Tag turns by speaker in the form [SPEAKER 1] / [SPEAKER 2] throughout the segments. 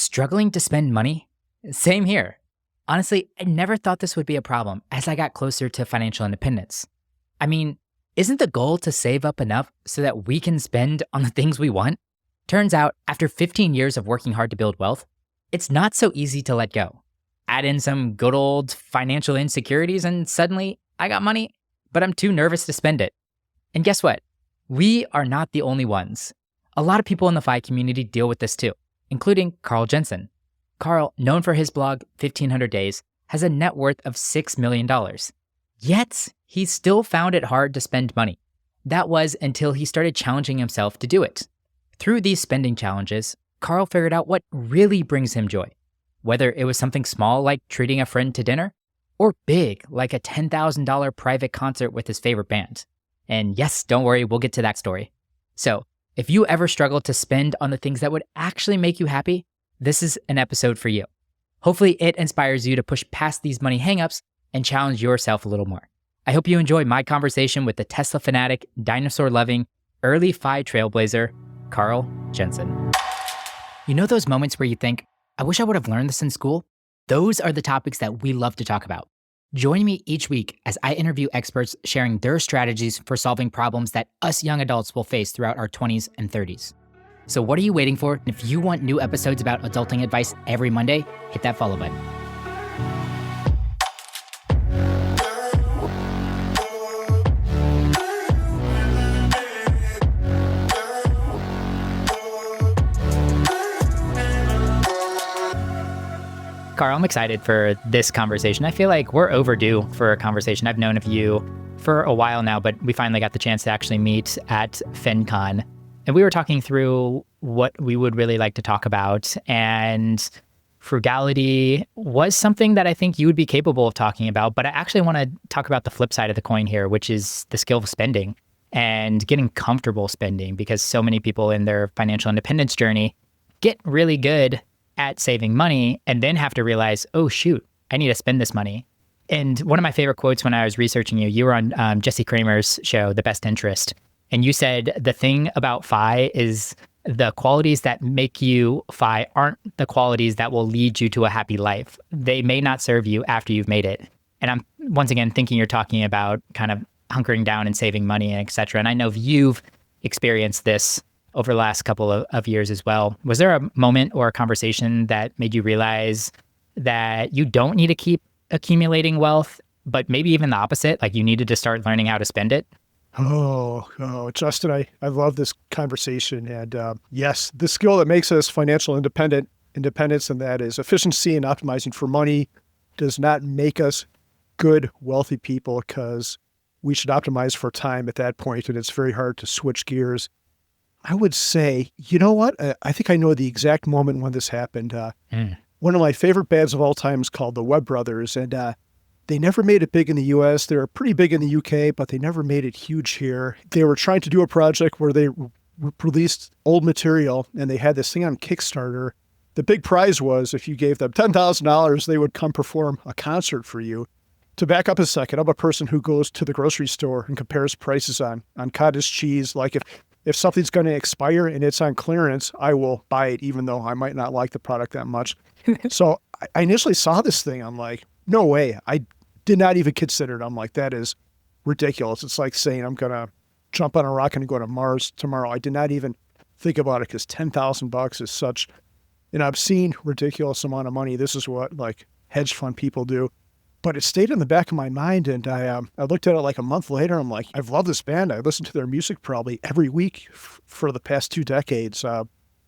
[SPEAKER 1] Struggling to spend money? Same here. Honestly, I never thought this would be a problem as I got closer to financial independence. I mean, isn't the goal to save up enough so that we can spend on the things we want? Turns out, after 15 years of working hard to build wealth, it's not so easy to let go. Add in some good old financial insecurities, and suddenly I got money, but I'm too nervous to spend it. And guess what? We are not the only ones. A lot of people in the FI community deal with this too, including Carl Jensen. Carl, known for his blog 1500 Days, has a net worth of $6 million. Yet, he still found it hard to spend money. That was until he started challenging himself to do it. Through these spending challenges, Carl figured out what really brings him joy. Whether it was something small like treating a friend to dinner, or big like a $10,000 private concert with his favorite band. And yes, don't worry, we'll get to that story. So, if you ever struggle to spend on the things that would actually make you happy, this is an episode for you. Hopefully it inspires you to push past these money hangups and challenge yourself a little more. I hope you enjoy my conversation with the Tesla fanatic, dinosaur-loving, early FI trailblazer, Carl Jensen. You know those moments where you think, I wish I would have learned this in school? Those are the topics that we love to talk about. Join me each week as I interview experts sharing their strategies for solving problems that us young adults will face throughout our 20s and 30s. So what are you waiting for? If you want new episodes about adulting advice every Monday, hit that follow button. Carl, I'm excited for this conversation. I feel like we're overdue for a conversation. I've known of you for a while now, but we finally got the chance to actually meet at FinCon. And we were talking through what we would really like to talk about. And frugality was something that I think you would be capable of talking about. But I actually want to talk about the flip side of the coin here, which is the skill of spending and getting comfortable spending, because so many people in their financial independence journey get really good at saving money and then have to realize, oh, shoot, I need to spend this money. And one of my favorite quotes when I was researching you were on Jesse Kramer's show, The Best Interest. And you said, the thing about FI is the qualities that make you FI aren't the qualities that will lead you to a happy life. They may not serve you after you've made it. And I'm, once again, thinking you're talking about kind of hunkering down and saving money, and et cetera. And I know you've experienced this over the last couple of years as well. Was there a moment or a conversation that made you realize that you don't need to keep accumulating wealth, but maybe even the opposite, like you needed to start learning how to spend it?
[SPEAKER 2] Oh, Justin, I love this conversation. And yes, the skill that makes us financial independence, and that is efficiency and optimizing for money, does not make us good, wealthy people, because we should optimize for time at that point, and it's very hard to switch gears. I would say, you know what? I think I know the exact moment when this happened. One of my favorite bands of all time is called the Webb Brothers, and they never made it big in the US. They were pretty big in the UK, but they never made it huge here. They were trying to do a project where they released old material, and they had this thing on Kickstarter. The big prize was if you gave them $10,000, they would come perform a concert for you. To back up a second, I'm a person who goes to the grocery store and compares prices on cottage cheese. Like if something's going to expire and it's on clearance, I will buy it, even though I might not like the product that much. So I initially saw this thing. I'm like, no way. I did not even consider it. I'm like, that is ridiculous. It's like saying I'm going to jump on a rocket and go to Mars tomorrow. I did not even think about it, because $10,000 is such an obscene, ridiculous amount of money. This is what like hedge fund people do. But it stayed in the back of my mind, and I looked at it like a month later. I'm like, I've loved this band. I listened to their music probably every week for the past 2 decades.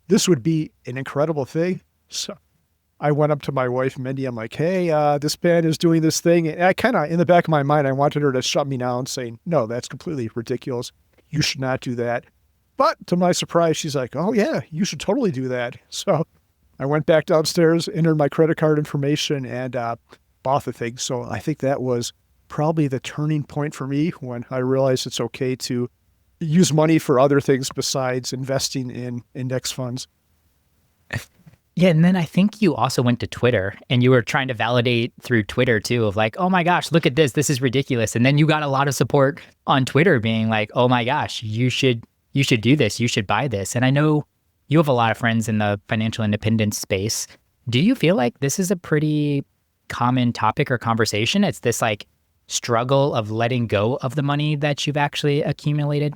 [SPEAKER 2] This would be an incredible thing. So I went up to my wife, Mindy. I'm like, hey, this band is doing this thing. And I kind of, in the back of my mind, I wanted her to shut me down, saying, no, that's completely ridiculous. You should not do that. But to my surprise, she's like, oh, yeah, you should totally do that. So I went back downstairs, entered my credit card information, and bought the thing. So I think that was probably the turning point for me, when I realized it's okay to use money for other things besides investing in index funds.
[SPEAKER 1] Yeah, and then I think you also went to Twitter, and you were trying to validate through Twitter too, of like, oh my gosh, look at this is ridiculous. And then you got a lot of support on Twitter being like, oh my gosh, you should do this, you should buy this. And I know You have a lot of friends in the financial independence space. Do you feel like this is a pretty common topic or conversation? It's this like struggle of letting go of the money that you've actually accumulated?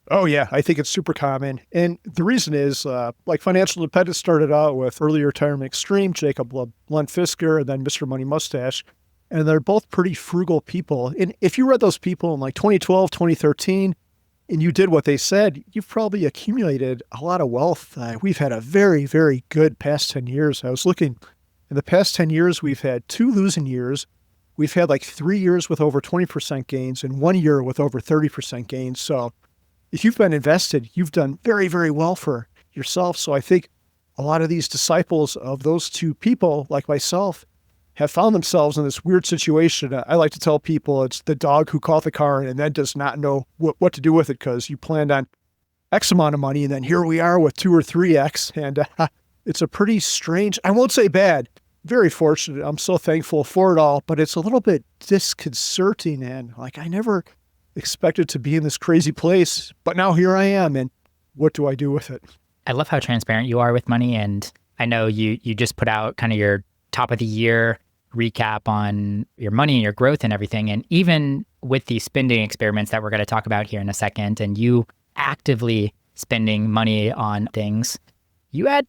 [SPEAKER 2] Oh yeah, I think it's super common. And the reason is like financial independence started out with early retirement extreme, Jacob Lunt Fisker, and then Mr. Money Mustache. And they're both pretty frugal people. And if you read those people in like 2012, 2013, and you did what they said, you've probably accumulated a lot of wealth. We've had a very, very good past 10 years. I was looking, in the past 10 years, we've had 2 losing years. We've had like 3 years with over 20% gains and 1 year with over 30% gains. So if you've been invested, you've done very, very well for yourself. So I think a lot of these disciples of those two people, like myself, have found themselves in this weird situation. I like to tell people it's the dog who caught the car and then does not know what to do with it because you planned on X amount of money, and then here we are with 2 or 3X. And it's a pretty strange, I won't say bad, very fortunate. I'm so thankful for it all, but it's a little bit disconcerting. And like, I never expected to be in this crazy place, but now here I am. And what do I do with it?
[SPEAKER 1] I love how transparent you are with money. And I know you just put out kind of your top of the year recap on your money and your growth and everything. And even with the spending experiments that we're going to talk about here in a second, and you actively spending money on things, you had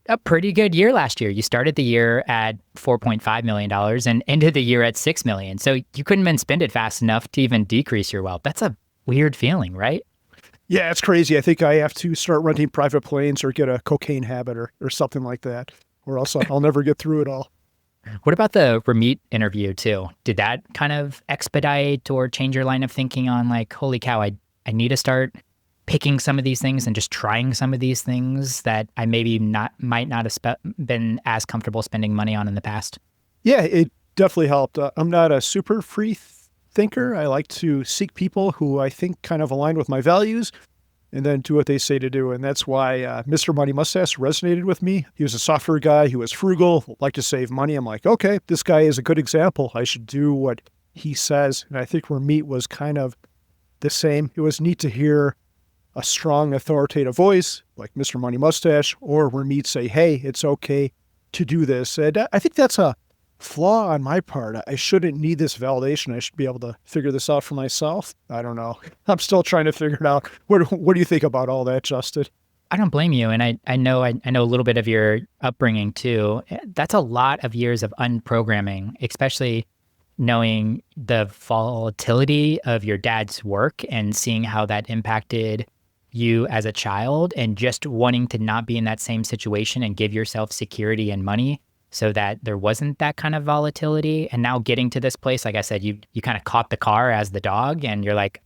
[SPEAKER 1] a pretty good year last year. You started the year at $4.5 million and ended the year at $6 million. So you couldn't even spend it fast enough to even decrease your wealth. That's a weird feeling, right?
[SPEAKER 2] Yeah, it's crazy. I think I have to start renting private planes or get a cocaine habit or something like that, or else I'll never get through it all.
[SPEAKER 1] What about the Ramit interview too? Did that kind of expedite or change your line of thinking on like, holy cow, I need to start picking some of these things and just trying some of these things that I maybe might not have been as comfortable spending money on in the past?
[SPEAKER 2] Yeah, it definitely helped. I'm not a super free thinker. I like to seek people who I think kind of align with my values and then do what they say to do. And that's why Mr. Money Mustache resonated with me. He was a software guy who was frugal, liked to save money. I'm like, okay, this guy is a good example. I should do what he says. And I think Ramit was kind of the same. It was neat to hear a strong, authoritative voice like Mr. Money Mustache or Ramit say, hey, it's okay to do this. And I think that's a flaw on my part. I shouldn't need this validation. I should be able to figure this out for myself. I don't know. I'm still trying to figure it out. What do you think about all that, Justin?
[SPEAKER 1] I don't blame you. And I know a little bit of your upbringing too. That's a lot of years of unprogramming, especially knowing the volatility of your dad's work and seeing how that impacted you as a child and just wanting to not be in that same situation and give yourself security and money so that there wasn't that kind of volatility. And now getting to this place, like I said, you kind of caught the car as the dog and you're like,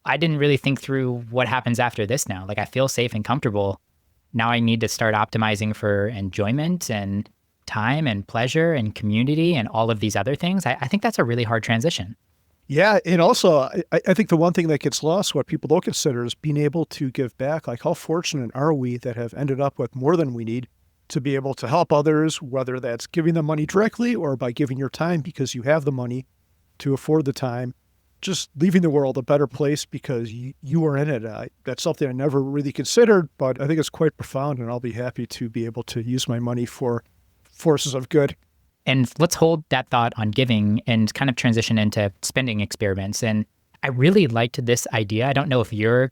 [SPEAKER 1] I didn't really think through what happens after this now. Like I feel safe and comfortable. Now I need to start optimizing for enjoyment and time and pleasure and community and all of these other things. I think that's a really hard transition.
[SPEAKER 2] Yeah. And also, I think the one thing that gets lost, what people don't consider is being able to give back. Like how fortunate are we that have ended up with more than we need to be able to help others, whether that's giving them money directly or by giving your time because you have the money to afford the time, just leaving the world a better place because you are in it. That's something I never really considered, but I think it's quite profound, and I'll be happy to be able to use my money for forces of good.
[SPEAKER 1] And let's hold that thought on giving and kind of transition into spending experiments. And I really liked this idea. I don't know if you're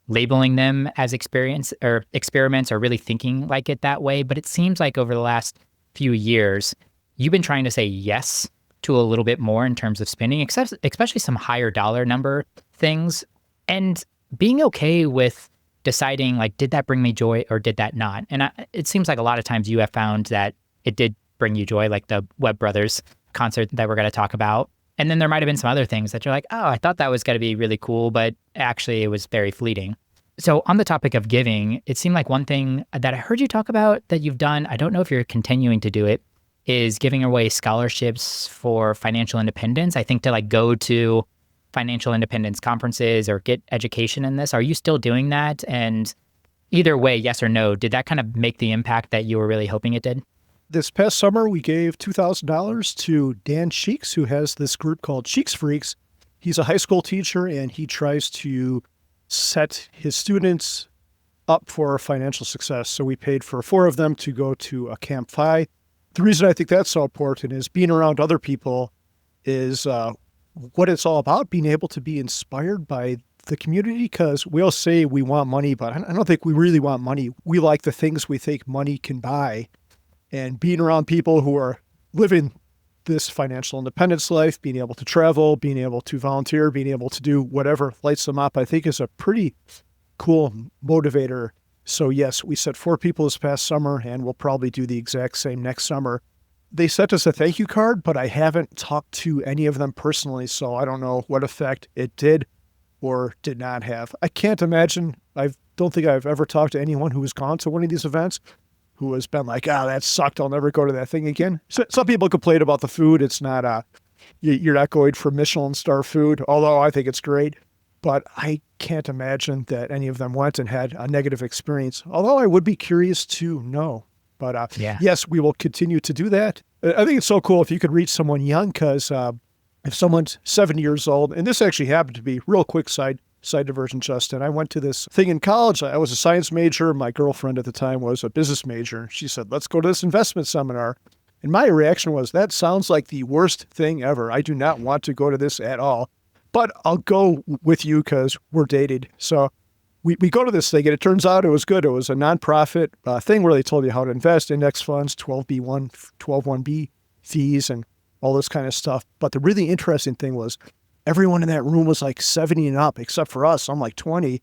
[SPEAKER 1] labeling them as experience or experiments or really thinking like it that way, but it seems like over the last few years, you've been trying to say yes to a little bit more in terms of spending, especially some higher dollar number things, and being okay with deciding like, did that bring me joy or did that not? And it seems like a lot of times you have found that it did bring you joy, like the Webb Brothers concert that we're going to talk about. And then there might have been some other things that you're like, oh, I thought that was going to be really cool, but actually it was very fleeting. So on the topic of giving, it seemed like one thing that I heard you talk about that you've done, I don't know if you're continuing to do it, is giving away scholarships for financial independence. I think to like go to financial independence conferences or get education in this. Are you still doing that? And either way, yes or no, did that kind of make the impact that you were really hoping it did?
[SPEAKER 2] This past summer, we gave $2,000 to Dan Cheeks, who has this group called Cheeks Freaks. He's a high school teacher, and he tries to set his students up for financial success. So we paid for 4 of them to go to a Camp FI. The reason I think that's so important is being around other people is what it's all about, being able to be inspired by the community, because we all say we want money, but I don't think we really want money. We like the things we think money can buy. And being around people who are living this financial independence life, being able to travel, being able to volunteer, being able to do whatever lights them up, I think is a pretty cool motivator. So yes, we set 4 people this past summer, and we'll probably do the exact same next summer. They sent us a thank you card, but I haven't talked to any of them personally, so I don't know what effect it did or did not have. I can't imagine. I don't think I've ever talked to anyone who has gone to one of these events who has been like, that sucked, I'll never go to that thing again. So, some people complain about the food. It's not, you're not going for Michelin star food, although I think it's great. But I can't imagine that any of them went and had a negative experience, although I would be curious to know. But yes, we will continue to do that. I think it's so cool if you could reach someone young, because if someone's 70 years old, and this actually happened to be real quick side diversion, Justin. I went to this thing in college. I was a science major. My girlfriend at the time was a business major. She said, let's go to this investment seminar. And my reaction was, that sounds like the worst thing ever. I do not want to go to this at all, but I'll go with you because we're dated. So we go to this thing, and it turns out it was good. It was a nonprofit thing where they told you how to invest, index funds, 12B1, 121B fees, and all this kind of stuff. But the really interesting thing was everyone in that room was like 70 and up, except for us. I'm like 20.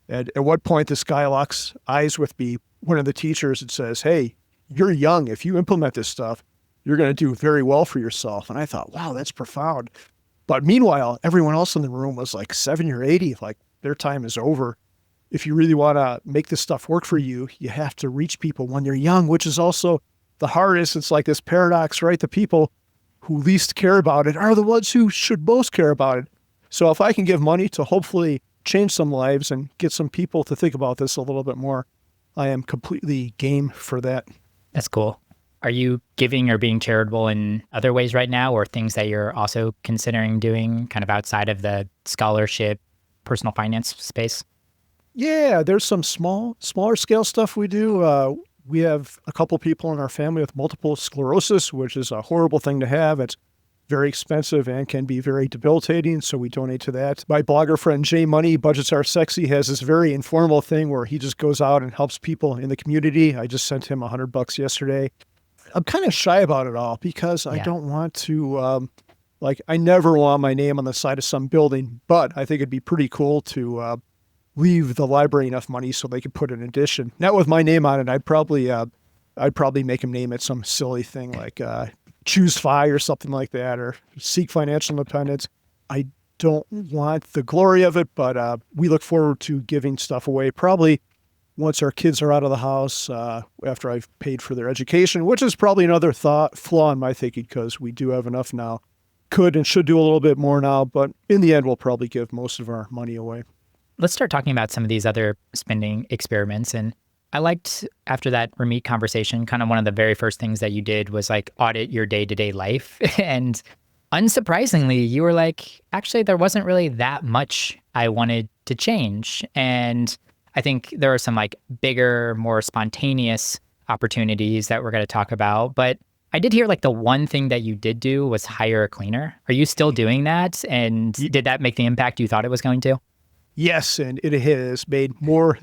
[SPEAKER 2] And at what point this guy locks eyes with me, one of the teachers, and says, hey, you're young. If you implement this stuff, you're going to do very well for yourself. And I thought, wow, that's profound. But meanwhile, everyone else in the room was like 70 or 80, like their time is over. If you really want to make this stuff work for you, you have to reach people when they're young, which is also the hardest. It's like this paradox, right? The people who least care about it are the ones who should most care about it. So if I can give money to hopefully change some lives and get some people to think about this a little bit more, I am completely game for that.
[SPEAKER 1] That's cool. Are you giving or being charitable in other ways right now, or things that you're also considering doing kind of outside of the scholarship, personal finance space?
[SPEAKER 2] Yeah, there's some smaller scale stuff we do. We have a couple people in our family with multiple sclerosis, which is a horrible thing to have. It's very expensive and can be very debilitating, so we donate to that. My blogger friend Jay Money, Budgets Are Sexy, has this very informal thing where he just goes out and helps people in the community. I just sent him $100 yesterday. I'm kind of shy about it all because I don't want to, I never want my name on the side of some building, but I think it'd be pretty cool to leave the library enough money so they could put an addition. Not with my name on it. I'd probably make him name it some silly thing like Choose FI or something like that, or Seek Financial Independence. I don't want the glory of it, but we look forward to giving stuff away probably once our kids are out of the house, after I've paid for their education, which is probably another flaw in my thinking, because we do have enough now. Could and should do a little bit more now, but in the end, we'll probably give most of our money away.
[SPEAKER 1] Let's start talking about some of these other spending experiments. And I liked, after that Ramit conversation, kind of one of the very first things that you did was like audit your day-to-day life. And unsurprisingly, you were like, actually, there wasn't really that much I wanted to change. And I think there are some like bigger, more spontaneous opportunities that we're going to talk about. But I did hear like the one thing that you did do was hire a cleaner. Are you still doing that? And did that make the impact you thought it was going to?
[SPEAKER 2] Yes, and it has made more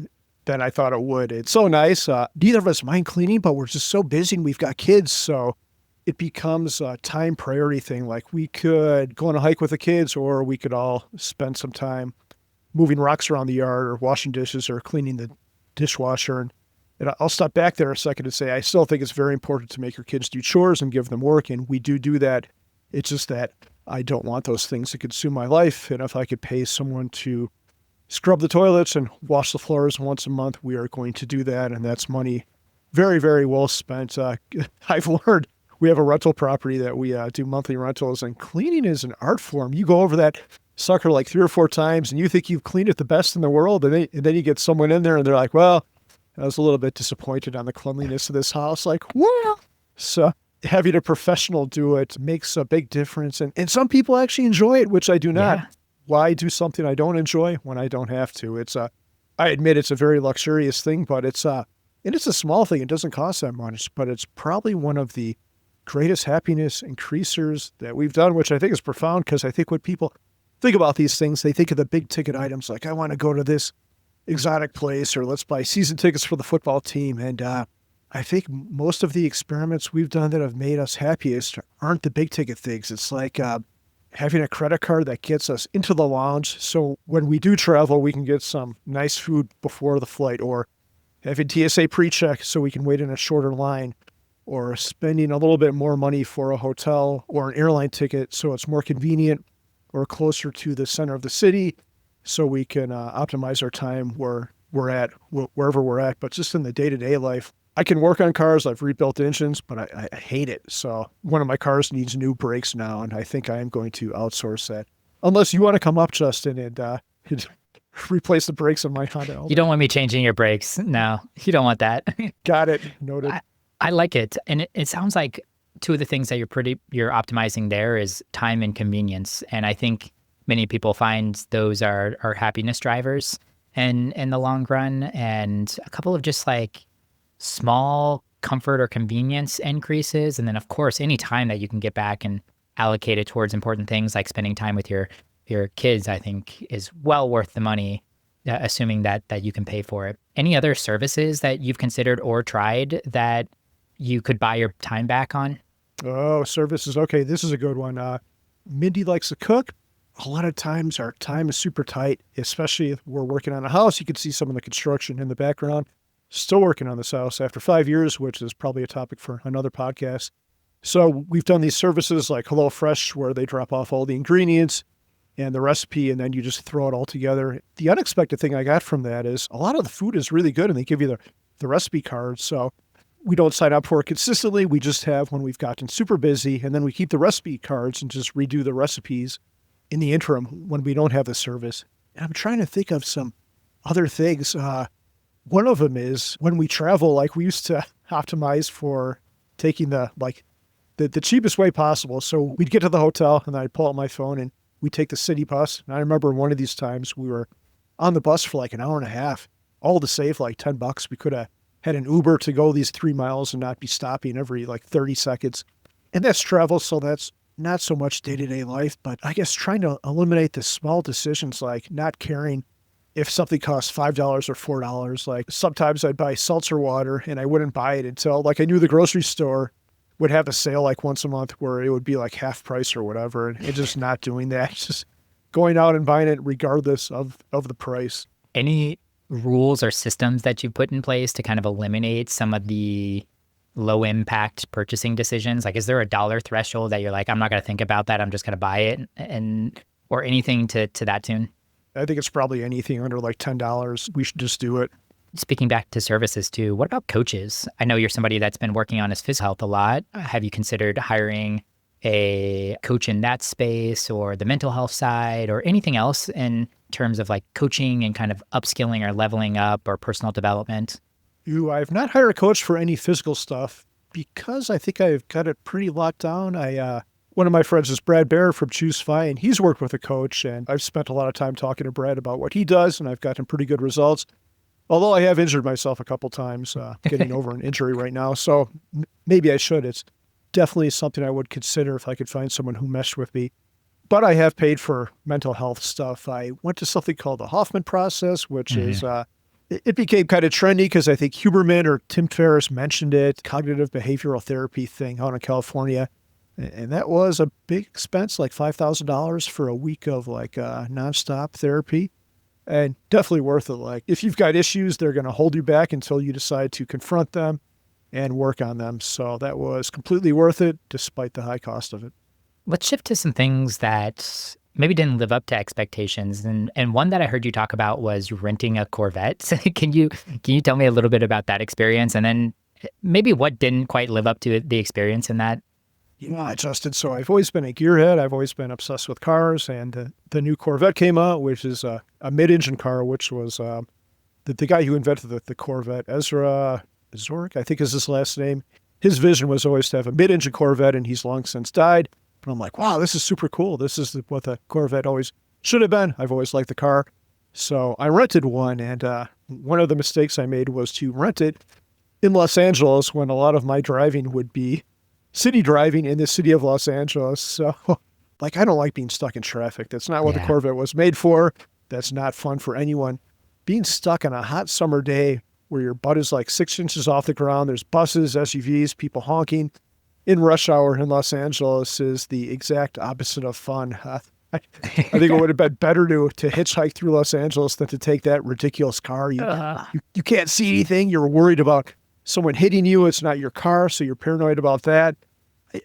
[SPEAKER 2] than I thought it would. It's so nice. Neither of us mind cleaning, but we're just so busy and we've got kids. So it becomes a time priority thing. Like we could go on a hike with the kids, or we could all spend some time moving rocks around the yard or washing dishes or cleaning the dishwasher. And I'll stop back there a second and say, I still think it's very important to make your kids do chores and give them work. And we do that. It's just that I don't want those things to consume my life. And if I could pay someone to scrub the toilets and wash the floors once a month, we are going to do that. And that's money very, very well spent. I've learned we have a rental property that we do monthly rentals, and cleaning is an art form. You go over that sucker like 3 or 4 times and you think you've cleaned it the best in the world. And then you get someone in there and they're like, well, I was a little bit disappointed on the cleanliness of this house. Like, well, so having a professional do it makes a big difference. And some people actually enjoy it, which I do not. Yeah. Why do something I don't enjoy when I don't have to? It's I admit it's a very luxurious thing, but and it's a small thing. It doesn't cost that much, but it's probably one of the greatest happiness increasers that we've done, which I think is profound because I think when people think about these things, they think of the big ticket items like I want to go to this exotic place or let's buy season tickets for the football team. And I think most of the experiments we've done that have made us happiest aren't the big ticket things. It's like having a credit card that gets us into the lounge. So when we do travel, we can get some nice food before the flight, or having TSA pre-check so we can wait in a shorter line, or spending a little bit more money for a hotel or an airline ticket so it's more convenient or closer to the center of the city so we can optimize our time where we're at, wherever we're at. But just in the day-to-day life, I can work on cars. I've rebuilt engines, but I hate it. So one of my cars needs new brakes now, and I think I am going to outsource that. Unless you want to come up, Justin, and replace the brakes on my Honda.
[SPEAKER 1] You don't want me changing your brakes. No, you don't want that.
[SPEAKER 2] Got it. Noted.
[SPEAKER 1] I like it. And it sounds like two of the things that you're optimizing there is time and convenience. And I think many people find those are happiness drivers and in the long run. And a couple of just like small comfort or convenience increases. And then of course, any time that you can get back and allocate it towards important things like spending time with your kids, I think is well worth the money, assuming that you can pay for it. Any other services that you've considered or tried that you could buy your time back on?
[SPEAKER 2] Oh, services. Okay, this is a good one. Mindy likes to cook. A lot of times our time is super tight, especially if we're working on a house. You can see some of the construction in the background. Still working on this house after 5 years, which is probably a topic for another podcast. So we've done these services like HelloFresh where they drop off all the ingredients and the recipe, and then you just throw it all together. The unexpected thing I got from that is a lot of the food is really good, and they give you the recipe cards. So we don't sign up for it consistently. We just have when we've gotten super busy, and then we keep the recipe cards and just redo the recipes in the interim when we don't have the service. And I'm trying to think of some other things. One of them is when we travel, like we used to optimize for taking the cheapest way possible. So we'd get to the hotel, and I'd pull out my phone, and we'd take the city bus. And I remember one of these times we were on the bus for like an hour and a half, all to save like $10. We could have had an Uber to go these 3 miles and not be stopping every like 30 seconds. And that's travel, so that's not so much day-to-day life, but I guess trying to eliminate the small decisions like not caring if something costs $5 or $4. Like sometimes I'd buy seltzer water and I wouldn't buy it until like I knew the grocery store would have a sale like once a month where it would be like half price or whatever, and just not doing that, just going out and buying it regardless of the price.
[SPEAKER 1] Any rules or systems that you put in place to kind of eliminate some of the low impact purchasing decisions? Like, is there a dollar threshold that you're like, I'm not going to think about that, I'm just going to buy it, and or anything to that tune?
[SPEAKER 2] I think it's probably anything under like $10. We should just do it.
[SPEAKER 1] Speaking back to services too, what about coaches? I know you're somebody that's been working on his physical health a lot. Have you considered hiring a coach in that space or the mental health side or anything else in terms of like coaching and kind of upskilling or leveling up or personal development?
[SPEAKER 2] I've not hired a coach for any physical stuff because I think I've got it pretty locked down. One of my friends is Brad Baer from Choose Fi, and he's worked with a coach, and I've spent a lot of time talking to Brad about what he does, and I've gotten pretty good results. Although I have injured myself a couple times, getting over an injury right now, so maybe I should. It's definitely something I would consider if I could find someone who meshed with me. But I have paid for mental health stuff. I went to something called the Hoffman process, which is, it became kind of trendy because I think Huberman or Tim Ferriss mentioned it, cognitive behavioral therapy thing out in California. And that was a big expense, like $5,000 for a week of like nonstop therapy. And definitely worth it. Like if you've got issues, they're going to hold you back until you decide to confront them and work on them. So that was completely worth it, despite the high cost of it.
[SPEAKER 1] Let's shift to some things that maybe didn't live up to expectations. And one that I heard you talk about was renting a Corvette. Can you tell me a little bit about that experience? And then maybe what didn't quite live up to the experience in that?
[SPEAKER 2] Yeah, Justin. So I've always been a gearhead. I've always been obsessed with cars. And the new Corvette came out, which is a mid-engine car, which was the guy who invented the Corvette, Ezra Zork, I think is his last name. His vision was always to have a mid-engine Corvette, and he's long since died. But I'm like, wow, this is super cool. This is what the Corvette always should have been. I've always liked the car. So I rented one, and one of the mistakes I made was to rent it in Los Angeles when a lot of my driving would be city driving in the city of Los Angeles. So, like, I don't like being stuck in traffic. That's not what the
[SPEAKER 1] Yeah.
[SPEAKER 2] Corvette was made for. That's not fun for anyone. Being stuck on a hot summer day where your butt is like 6 inches off the ground, there's buses, SUVs, people honking in rush hour in Los Angeles is the exact opposite of fun. I think it would have been better to hitchhike through Los Angeles than to take that ridiculous car.
[SPEAKER 1] Uh,
[SPEAKER 2] You can't see anything. You're worried about someone hitting you. It's not your car, so you're paranoid about that.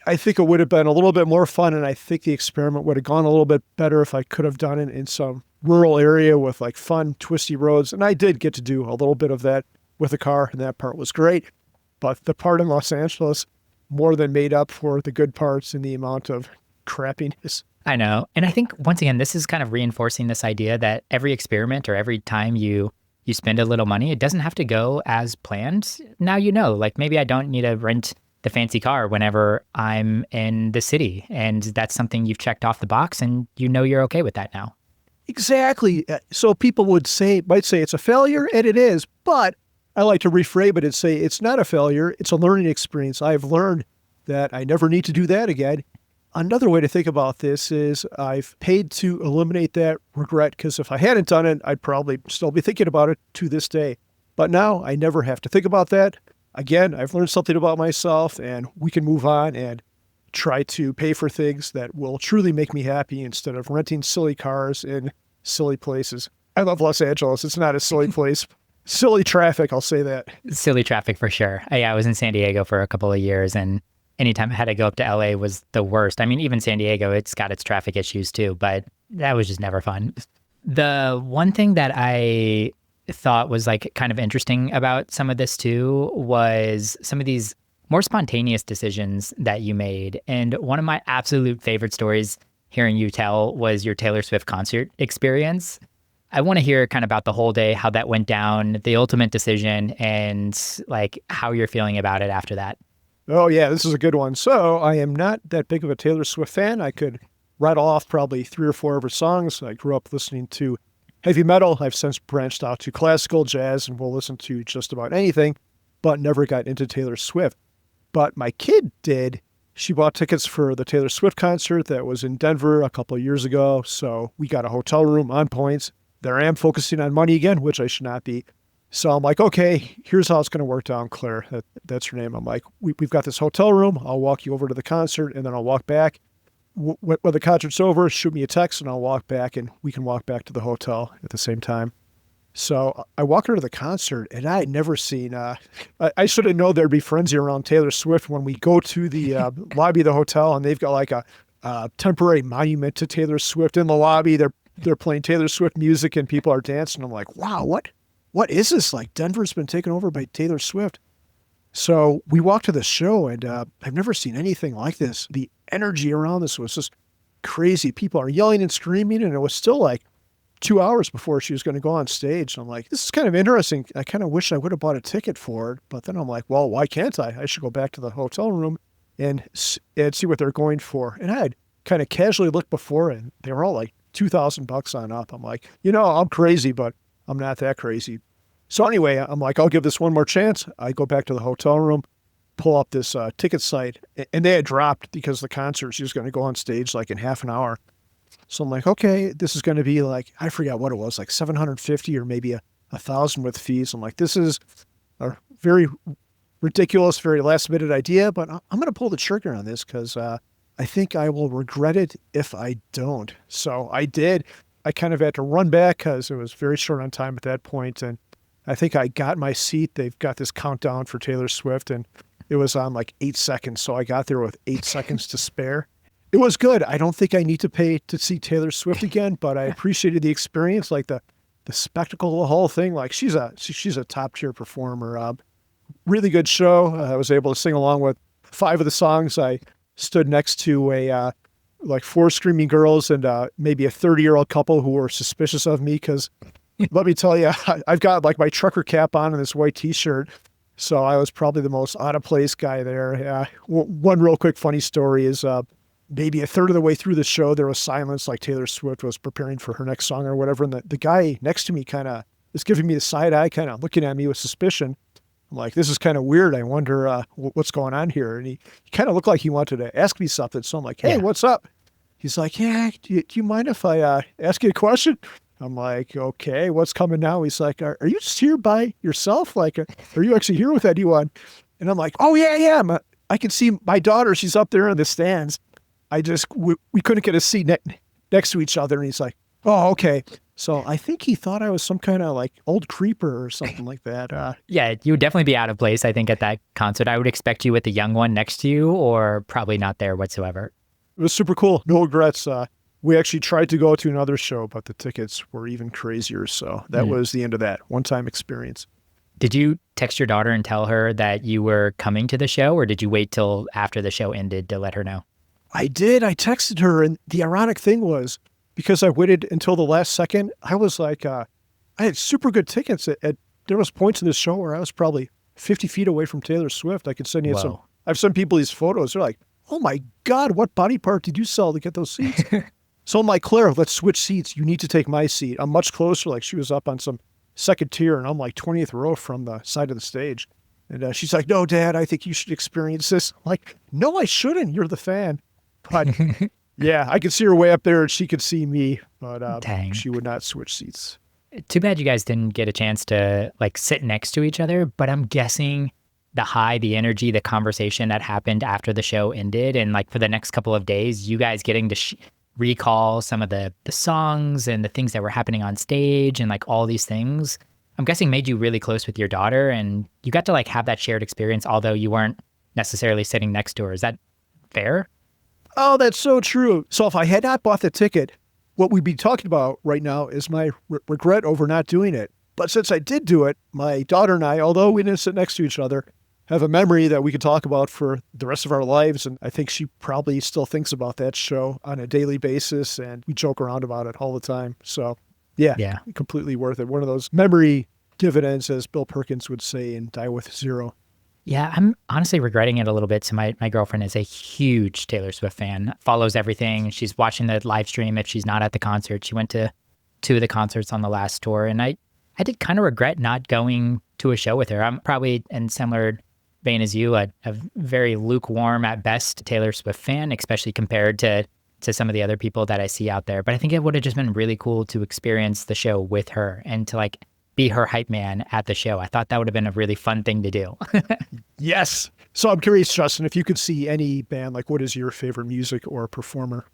[SPEAKER 2] I think it would have been a little bit more fun, and I think the experiment would have gone a little bit better if I could have done it in some rural area with like fun, twisty roads. And I did get to do a little bit of that with a car, and that part was great. But the part in Los Angeles more than made up for the good parts in the amount of crappiness.
[SPEAKER 1] I know. And I think once again, this is kind of reinforcing this idea that every experiment or every time you spend a little money, it doesn't have to go as planned. Now you know, like maybe I don't need to rent the fancy car whenever I'm in the city. And that's something you've checked off the box and you know you're okay with that now.
[SPEAKER 2] Exactly. So people might say it's a failure, and it is, but I like to reframe it and say it's not a failure. It's a learning experience. I've learned that I never need to do that again. Another way to think about this is I've paid to eliminate that regret, because if I hadn't done it, I'd probably still be thinking about it to this day. But now I never have to think about that. Again, I've learned something about myself, and we can move on and try to pay for things that will truly make me happy instead of renting silly cars in silly places. I love Los Angeles. It's not a silly place. Silly traffic, I'll say that.
[SPEAKER 1] Silly traffic for sure. Yeah, I was in San Diego for a couple of years and anytime I had to go up to LA was the worst. I mean, even San Diego, it's got its traffic issues too, but that was just never fun. The one thing that I thought was like kind of interesting about some of this too was some of these more spontaneous decisions that you made. And one of my absolute favorite stories hearing you tell was your Taylor Swift concert experience. I want to hear kind of about the whole day, how that went down, the ultimate decision, and like how you're feeling about it after that.
[SPEAKER 2] Oh, yeah, this is a good one. So I am not that big of a Taylor Swift fan. I could rattle off probably 3 or 4 of her songs. I grew up listening to heavy metal. I've since branched out to classical, jazz, and will listen to just about anything, but never got into Taylor Swift. But my kid did. She bought tickets for the Taylor Swift concert that was in Denver a couple of years ago. So we got a hotel room on points. There I am focusing on money again, which I should not be. So I'm like, okay, here's how it's going to work down, Claire. That's her name. I'm like, we've got this hotel room. I'll walk you over to the concert, and then I'll walk back. When the concert's over, shoot me a text, and I'll walk back, and we can walk back to the hotel at the same time. So I walk her to the concert, and I had never seen, I should have known there'd be frenzy around Taylor Swift when we go to the lobby of the hotel, and they've got like a temporary monument to Taylor Swift in the lobby. They're playing Taylor Swift music, and people are dancing. I'm like, wow, what is this? Like, Denver's been taken over by Taylor Swift. So we walked to the show, and I've never seen anything like this. The energy around this was just crazy. People are yelling and screaming, and it was still like 2 hours before she was going to go on stage. I'm like, this is kind of interesting. I kind of wish I would have bought a ticket for it. But then I'm like, well, why can't I? I should go back to the hotel room and see what they're going for. And I had kind of casually looked before, and they were all like $2,000 on up. I'm like, I'm crazy, but I'm not that crazy. So anyway, I'm like, I'll give this one more chance. I go back to the hotel room, pull up this ticket site, and they had dropped because the concert, she was going to go on stage like in half an hour. So I'm like, okay, this is going to be like, I forgot what it was, like 750 or maybe a 1,000 with fees. I'm like, this is a very ridiculous, very last minute idea, but I'm going to pull the trigger on this because I think I will regret it if I don't. So I did. I kind of had to run back because it was very short on time at that point. And I think I got my seat. They've got this countdown for Taylor Swift, and it was on like 8 seconds. So I got there with 8 seconds to spare. It was good. I don't think I need to pay to see Taylor Swift again, but I appreciated the experience, like the spectacle of the whole thing. Like she's a top tier performer. Really good show. I was able to sing along with 5 of the songs. I stood next to like 4 screaming girls and maybe a 30-year-old couple who were suspicious of me because let me tell you, I've got like my trucker cap on and this white T-shirt. So I was probably the most out of place guy there. One real quick funny story is maybe a third of the way through the show, there was silence, like Taylor Swift was preparing for her next song or whatever. And the guy next to me kind of is giving me the side eye, kind of looking at me with suspicion. I'm like, this is kind of weird. I wonder what's going on here. And he kind of looked like he wanted to ask me something. So I'm like, hey, what's up? He's like, yeah, do you mind if I ask you a question? I'm like, okay, what's coming now? He's like, are you just here by yourself? Like, are you actually here with anyone? And I'm like, oh, yeah. I can see my daughter. She's up there in the stands. We couldn't get a seat next to each other. And he's like, oh, okay. So I think he thought I was some kind of like old creeper or something like that.
[SPEAKER 1] Yeah, you would definitely be out of place, I think, at that concert. I would expect you with the young one next to you or probably not there whatsoever.
[SPEAKER 2] It was super cool. No regrets. We actually tried to go to another show, but the tickets were even crazier. So that was the end of that one-time experience.
[SPEAKER 1] Did you text your daughter and tell her that you were coming to the show, or did you wait till after the show ended to let her know?
[SPEAKER 2] I did. I texted her, and the ironic thing was, because I waited until the last second, I was like, I had super good tickets. There was points in the show where I was probably 50 feet away from Taylor Swift. I could send you some. I've sent people these photos. They're like, oh my God, what body part did you sell to get those seats? So I'm like, Claire, let's switch seats. You need to take my seat. I'm much closer. Like she was up on some second tier and I'm like 20th row from the side of the stage. And she's like, no, Dad, I think you should experience this. I'm like, no, I shouldn't. You're the fan. But yeah, I could see her way up there and she could see me, but she would not switch seats.
[SPEAKER 1] Too bad you guys didn't get a chance to like sit next to each other, but I'm guessing the energy, the conversation that happened after the show ended and like for the next couple of days, you guys getting to recall some of the songs and the things that were happening on stage and like all these things, I'm guessing made you really close with your daughter and you got to like have that shared experience, although you weren't necessarily sitting next to her. Is that fair?
[SPEAKER 2] Oh, that's so true. So if I had not bought the ticket, what we'd be talking about right now is my regret over not doing it. But since I did do it, my daughter and I, although we didn't sit next to each other, have a memory that we could talk about for the rest of our lives. And I think she probably still thinks about that show on a daily basis. And we joke around about it all the time. So yeah, completely worth it. One of those memory dividends, as Bill Perkins would say, and die with zero.
[SPEAKER 1] Yeah, I'm honestly regretting it a little bit. So my girlfriend is a huge Taylor Swift fan, follows everything. She's watching the live stream if she's not at the concert. She went to 2 of the concerts on the last tour. And I did kind of regret not going to a show with her. I'm probably in similar vein as you, a very lukewarm at best Taylor Swift fan, especially compared to some of the other people that I see out there. But I think it would have just been really cool to experience the show with her and to like be her hype man at the show. I thought that would have been a really fun thing to do.
[SPEAKER 2] Yes. So I'm curious, Justin, if you could see any band, like what is your favorite music or performer?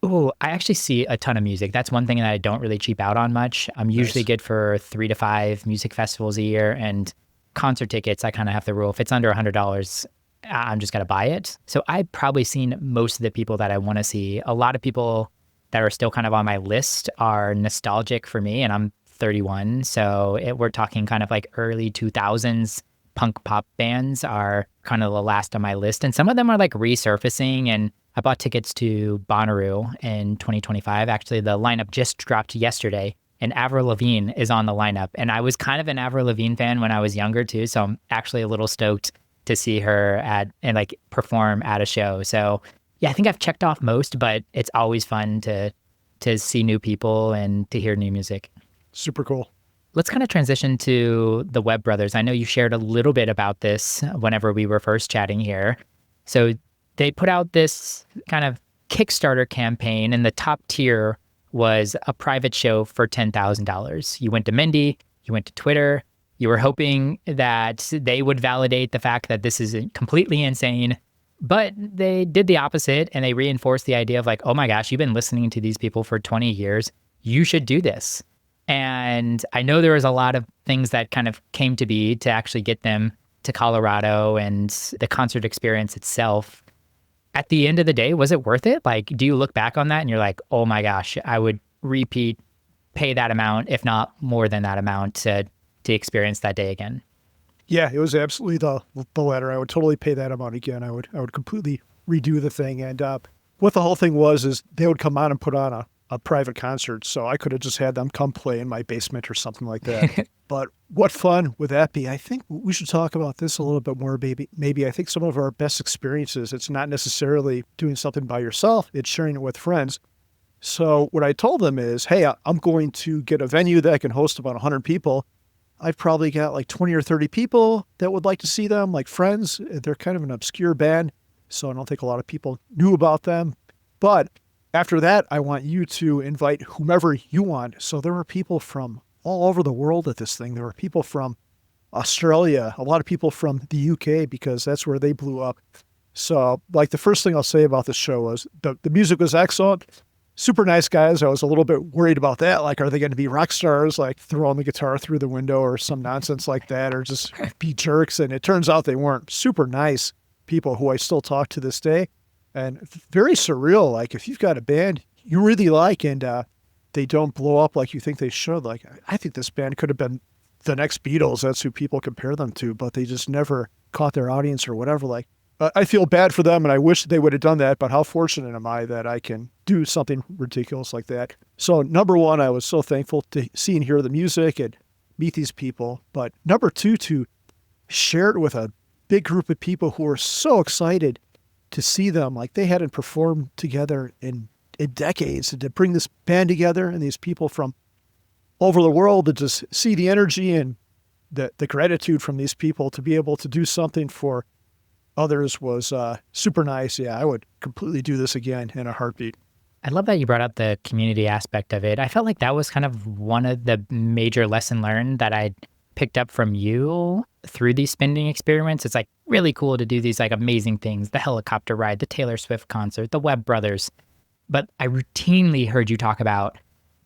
[SPEAKER 1] Oh, I actually see a ton of music. That's one thing that I don't really cheap out on much. I'm usually good for 3 to 5 music festivals a year, and concert tickets, I kind of have the rule. If it's under $100, I'm just going to buy it. So I've probably seen most of the people that I want to see. A lot of people that are still kind of on my list are nostalgic for me, and I'm 31. So we're talking kind of like early 2000s punk pop bands are kind of the last on my list. And some of them are like resurfacing. And I bought tickets to Bonnaroo in 2025. Actually, the lineup just dropped yesterday. And Avril Lavigne is on the lineup. And I was kind of an Avril Lavigne fan when I was younger too. So I'm actually a little stoked to see her and like perform at a show. So yeah, I think I've checked off most, but it's always fun to see new people and to hear new music.
[SPEAKER 2] Super cool.
[SPEAKER 1] Let's kind of transition to the Webb brothers. I know you shared a little bit about this whenever we were first chatting here. So they put out this kind of Kickstarter campaign, and the top tier was a private show for $10,000. You went to Mindy, you went to Twitter, you were hoping that they would validate the fact that this is completely insane, but they did the opposite and they reinforced the idea of like, oh my gosh, you've been listening to these people for 20 years, you should do this. And I know there was a lot of things that kind of came to be to actually get them to Colorado and the concert experience itself. At the end of the day, was it worth it? Like, do you look back on that and you're like, oh my gosh, I would pay that amount, if not more than that amount to experience that day again?
[SPEAKER 2] Yeah, it was absolutely the latter. I would totally pay that amount again. I would completely redo the thing. And what the whole thing was is they would come on and put on a private concert, so I could have just had them come play in my basement or something like that. But what fun would that be? I think we should talk about this a little bit more, baby. Maybe I think some of our best experiences, it's not necessarily doing something by yourself, it's sharing it with friends. So what I told them is, hey, I'm going to get a venue that can host about 100 people. I've probably got like 20 or 30 people that would like to see them, like friends. They're kind of an obscure band, so I don't think a lot of people knew about them. But after that, I want you to invite whomever you want. So there were people from all over the world at this thing. There were people from Australia, a lot of people from the UK, because that's where they blew up. So like the first thing I'll say about this show was the music was excellent. Super nice guys. I was a little bit worried about that. Like, are they going to be rock stars, like throwing the guitar through the window or some nonsense like that, or just be jerks? And it turns out they weren't. Super nice people who I still talk to this day, and very surreal. Like, if you've got a band you really like and they don't blow up like you think they should, like, I think this band could have been the next Beatles. That's who people compare them to, but they just never caught their audience or whatever. Like, I feel bad for them, and I wish they would have done that, but how fortunate am I that I can do something ridiculous like that? So number one, I was so thankful to see and hear the music and meet these people. But number two, to share it with a big group of people who were so excited to see them. Like, they hadn't performed together in decades, and to bring this band together and these people from all over the world, to just see the energy and the gratitude from these people to be able to do something for others was super nice. Yeah, I would completely do this again in a heartbeat.
[SPEAKER 1] I love that you brought up the community aspect of it. I felt like that was kind of one of the major lesson learned that I picked up from you through these spending experiments. It's like really cool to do these like amazing things, the helicopter ride, the Taylor Swift concert, the Webb Brothers. But I routinely heard you talk about,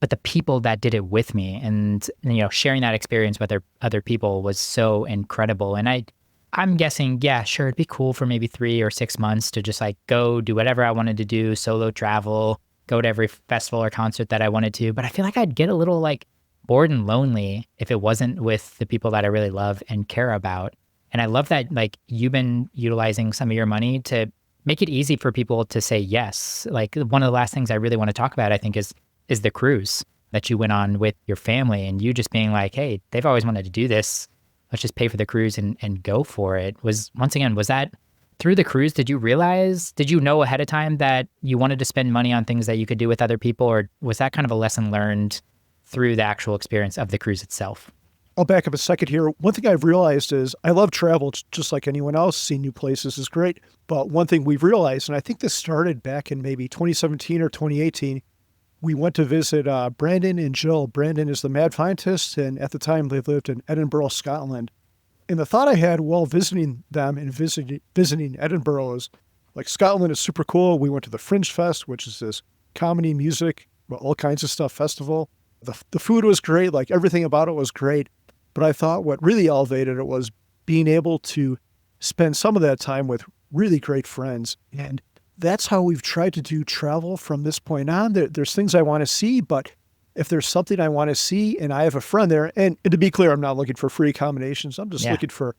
[SPEAKER 1] but the people that did it with me, and sharing that experience with other people was so incredible. And I'm guessing, yeah, sure, it'd be cool for maybe 3 or 6 months to just like go do whatever I wanted to do, solo travel, go to every festival or concert that I wanted to. But I feel like I'd get a little like bored and lonely if it wasn't with the people that I really love and care about. And I love that like you've been utilizing some of your money to make it easy for people to say yes. Like, one of the last things I really want to talk about, I think, is the cruise that you went on with your family, and you just being like, hey, they've always wanted to do this. Let's just pay for the cruise and go for it. Was that through the cruise? Did you know ahead of time that you wanted to spend money on things that you could do with other people? Or was that kind of a lesson learned through the actual experience of the cruise itself?
[SPEAKER 2] I'll back up a second here. One thing I've realized is I love travel just like anyone else. Seeing new places is great. But one thing we've realized, and I think this started back in maybe 2017 or 2018, we went to visit Brandon and Jill. Brandon is the mad scientist, and at the time they lived in Edinburgh, Scotland. And the thought I had while visiting them and visiting Edinburgh is, like, Scotland is super cool. We went to the Fringe Fest, which is this comedy, music, all kinds of stuff festival. The food was great. Like, everything about it was great. But I thought what really elevated it was being able to spend some of that time with really great friends. And that's how we've tried to do travel from this point on. There's things I want to see, but if there's something I want to see and I have a friend there, and to be clear, I'm not looking for free accommodations. I'm just looking for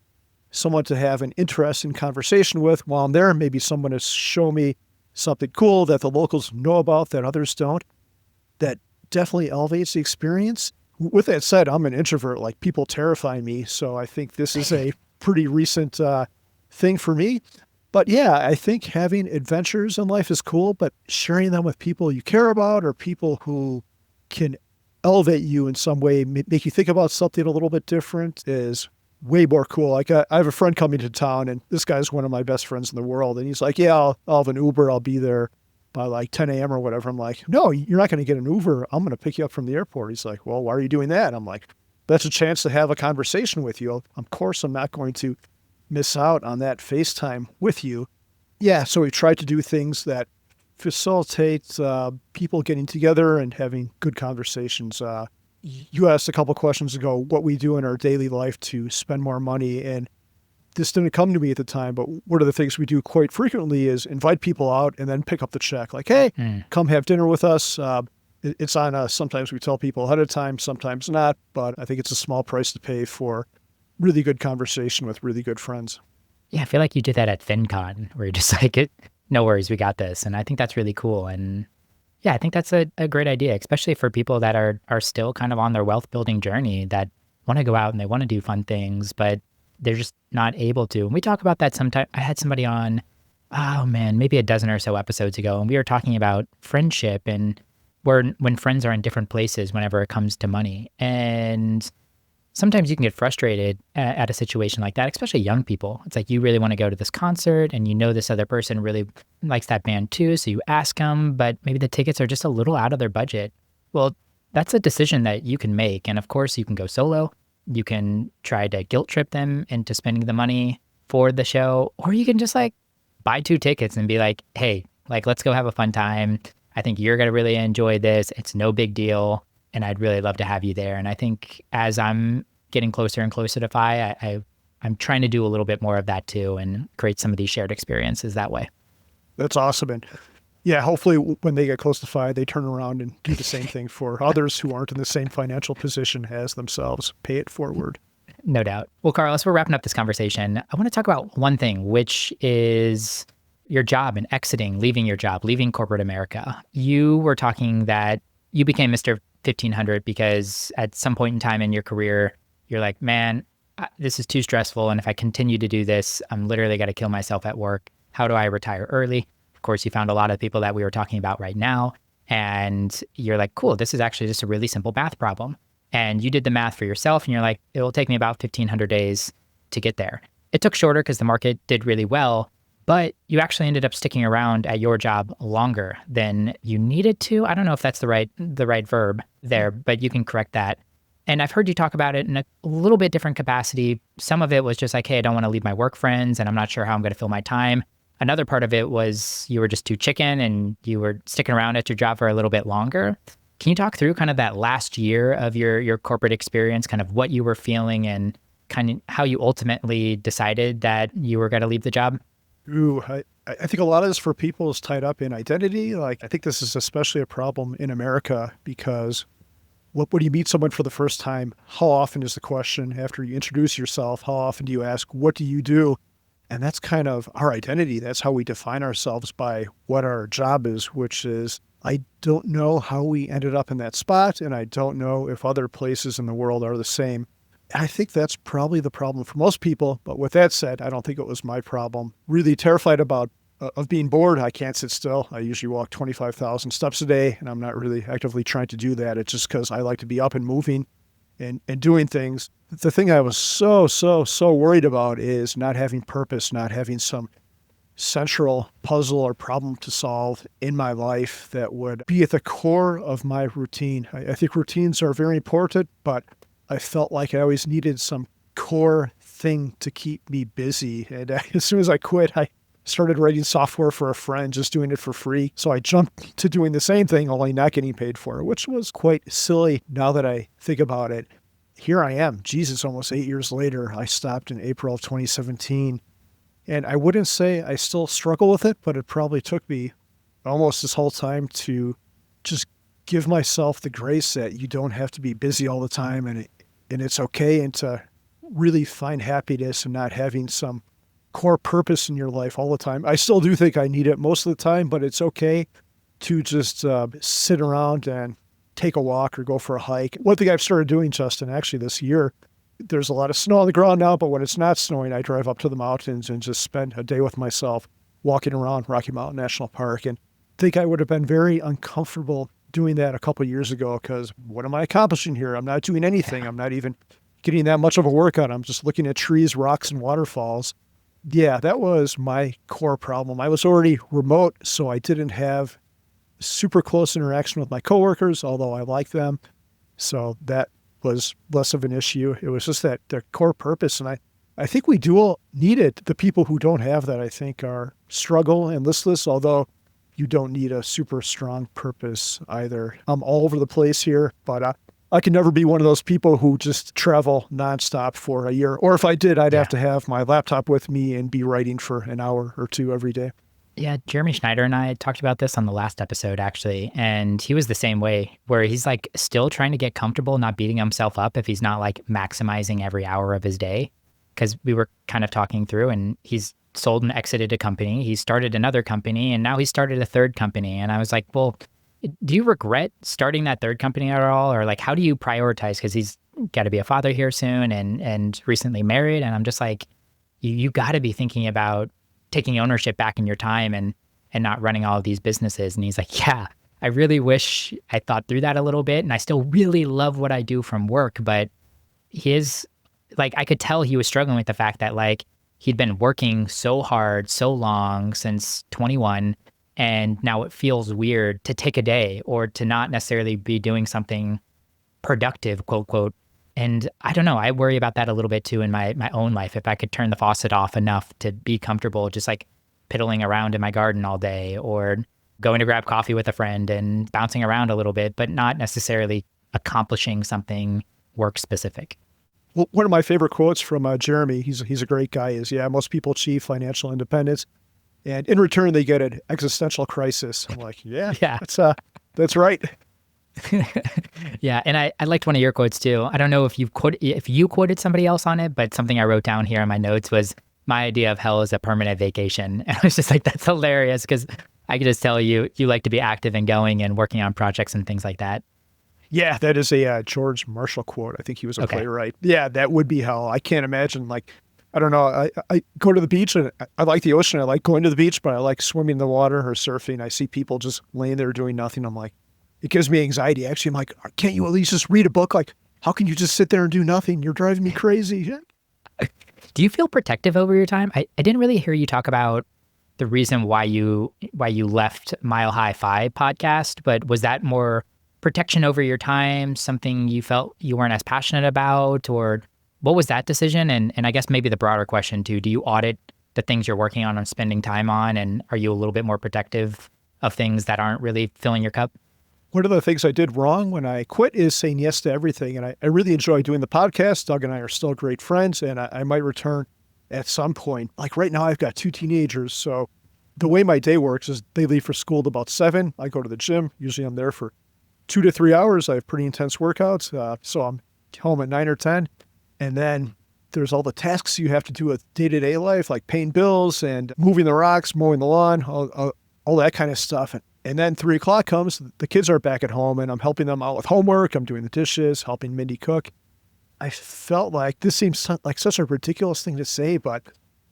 [SPEAKER 2] someone to have an interesting conversation with while I'm there. Maybe someone to show me something cool that the locals know about that others don't. That definitely elevates the experience. With that said, I'm an introvert. Like, people terrify me. So I think this is a pretty recent thing for me. But yeah, I think having adventures in life is cool, but sharing them with people you care about or people who can elevate you in some way, make you think about something a little bit different, is way more cool. Like, I have a friend coming to town, and this guy's one of my best friends in the world. And he's like, yeah, I'll have an Uber. I'll be there by like 10 a.m. or whatever. I'm like, no, you're not going to get an Uber. I'm going to pick you up from the airport. He's like, well, why are you doing that? I'm like, that's a chance to have a conversation with you. Of course, I'm not going to miss out on that FaceTime with you. Yeah, so we tried to do things that facilitate people getting together and having good conversations. You asked a couple questions ago what we do in our daily life to spend more money, and this didn't come to me at the time, but one of the things we do quite frequently is invite people out and then pick up the check. Like, hey, come have dinner with us. It's on us. Sometimes we tell people ahead of time, sometimes not, but I think it's a small price to pay for really good conversation with really good friends.
[SPEAKER 1] Yeah, I feel like you did that at FinCon, where you're just like, no worries, we got this. And I think that's really cool. And Yeah, I think that's a great idea, especially for people that are still kind of on their wealth building journey that want to go out and they want to do fun things, but they're just not able to. And we talk about that sometimes. I had somebody on, oh man, maybe a dozen or so episodes ago, and we were talking about friendship and when friends are in different places whenever it comes to money. And sometimes you can get frustrated at a situation like that, especially young people. It's like you really want to go to this concert and you know this other person really likes that band too. So you ask them, but maybe the tickets are just a little out of their budget. Well, that's a decision that you can make. And of course, you can go solo. You can try to guilt trip them into spending the money for the show, or you can just like buy 2 tickets and be like, hey, like, let's go have a fun time. I think you're going to really enjoy this. It's no big deal. And I'd really love to have you there. And I think as I'm getting closer and closer to FI, I'm trying to do a little bit more of that too and create some of these shared experiences that way.
[SPEAKER 2] That's awesome. And yeah, hopefully when they get close to FI, they turn around and do the same thing for others who aren't in the same financial position as themselves. Pay it forward.
[SPEAKER 1] No doubt. Well, Carlos, we're wrapping up this conversation. I want to talk about one thing, which is your job and exiting, leaving your job, leaving corporate America. You were talking that you became Mr. 1500 because at some point in time in your career, you're like, man, this is too stressful. And if I continue to do this, I'm literally going to kill myself at work. How do I retire early? Of course, you found a lot of people that we were talking about right now. And you're like, cool, this is actually just a really simple math problem. And you did the math for yourself and you're like, it will take me about 1,500 days to get there. It took shorter because the market did really well, but you actually ended up sticking around at your job longer than you needed to. I don't know if that's the right verb there, but you can correct that. And I've heard you talk about it in a little bit different capacity. Some of it was just like, hey, I don't want to leave my work friends and I'm not sure how I'm going to fill my time. Another part of it was you were just too chicken and you were sticking around at your job for a little bit longer. Can you talk through kind of that last year of your corporate experience, kind of what you were feeling and kind of how you ultimately decided that you were going to leave the job?
[SPEAKER 2] Ooh, I think a lot of this for people is tied up in identity. Like, I think this is especially a problem in America because when you meet someone for the first time, how often is the question after you introduce yourself, how often do you ask, what do you do? And that's kind of our identity. That's how we define ourselves by what our job is, which is, I don't know how we ended up in that spot, and I don't know if other places in the world are the same. I think that's probably the problem for most people. But with that said, I don't think it was my problem. Really terrified of being bored. I can't sit still. I usually walk 25,000 steps a day, and I'm not really actively trying to do that. It's just because I like to be up and moving and doing things. The thing I was so worried about is not having purpose, not having some central puzzle or problem to solve in my life that would be at the core of my routine. I think routines are very important, but I felt like I always needed some core thing to keep me busy. And as soon as I quit, I started writing software for a friend, just doing it for free. So I jumped to doing the same thing, only not getting paid for it, which was quite silly now that I think about it. Here I am, Jesus, almost 8 years later. I stopped in April of 2017. And I wouldn't say I still struggle with it, but it probably took me almost this whole time to just give myself the grace that you don't have to be busy all the time and it's okay, and to really find happiness and not having some core purpose in your life all the time. I still do think I need it most of the time, but it's okay to just sit around and take a walk or go for a hike. One thing I've started doing, Justin, actually this year, there's a lot of snow on the ground now, but when it's not snowing, I drive up to the mountains and just spend a day with myself walking around Rocky Mountain National Park. And I think I would have been very uncomfortable doing that a couple of years ago because what am I accomplishing here? I'm not doing anything. I'm not even getting that much of a workout. I'm just looking at trees, rocks, and waterfalls. Yeah, that was my core problem. I was already remote, so I didn't have super close interaction with my coworkers, although I like them. So that was less of an issue. It was just that their core purpose. And I think we do all need it. The people who don't have that, I think, are struggle and listless, although you don't need a super strong purpose either. I'm all over the place here, but I can never be one of those people who just travel nonstop for a year. Or if I did, I'd have to have my laptop with me and be writing for an hour or two every day.
[SPEAKER 1] Yeah, Jeremy Schneider and I talked about this on the last episode, actually. And he was the same way, where he's like still trying to get comfortable not beating himself up if he's not like maximizing every hour of his day. Because we were kind of talking through, and he's sold and exited a company. He started another company, and now he started a third company. And I was like, well, Do you regret starting that third company at all? Or like, how do you prioritize? Because he's got to be a father here soon and recently married. And I'm just like, you got to be thinking about taking ownership back in your time and not running all of these businesses. And he's like, yeah, I really wish I thought through that a little bit. And I still really love what I do from work. But his, like, I could tell he was struggling with the fact that like he'd been working so hard, so long since 21. And now it feels weird to take a day or to not necessarily be doing something productive, quote, quote. And I don't know, I worry about that a little bit too in my own life. If I could turn the faucet off enough to be comfortable, just like piddling around in my garden all day or going to grab coffee with a friend and bouncing around a little bit, but not necessarily accomplishing something work specific.
[SPEAKER 2] Well, one of my favorite quotes from Jeremy, he's a great guy, is, yeah, most people achieve financial independence, and in return, they get an existential crisis. I'm like, yeah,
[SPEAKER 1] Yeah.
[SPEAKER 2] that's right.
[SPEAKER 1] Yeah. And I liked one of your quotes too. I don't know if you quoted somebody else on it, but something I wrote down here in my notes was my idea of hell is a permanent vacation. And I was just like, that's hilarious because I could just tell you like to be active and going and working on projects and things like that.
[SPEAKER 2] Yeah, that is a George Marshall quote. I think he was a playwright. Yeah, that would be hell. I can't imagine, like, I don't know. I go to the beach and I like the ocean. I like going to the beach, but I like swimming in the water or surfing. I see people just laying there doing nothing. I'm like, it gives me anxiety. Actually, I'm like, can't you at least just read a book? Like, how can you just sit there and do nothing? You're driving me crazy.
[SPEAKER 1] Do you feel protective over your time? I didn't really hear you talk about the reason why you left Mile High 5 podcast, but was that more protection over your time, something you felt you weren't as passionate about, or what was that decision? And I guess maybe the broader question too, do you audit the things you're working on and spending time on, and are you a little bit more protective of things that aren't really filling your cup?
[SPEAKER 2] One of the things I did wrong when I quit is saying yes to everything. And I really enjoy doing the podcast. Doug and I are still great friends, and I might return at some point. Like right now, I've got 2 teenagers. So the way my day works is they leave for school at about 7. I go to the gym. Usually I'm there for 2 to 3 hours. I have pretty intense workouts. So I'm home at 9 or 10. And then there's all the tasks you have to do with day-to-day life, like paying bills and moving the rocks, mowing the lawn, all that kind of stuff. And then 3 o'clock comes, the kids are back at home, and I'm helping them out with homework. I'm doing the dishes, helping Mindy cook. I felt like this seems like such a ridiculous thing to say, but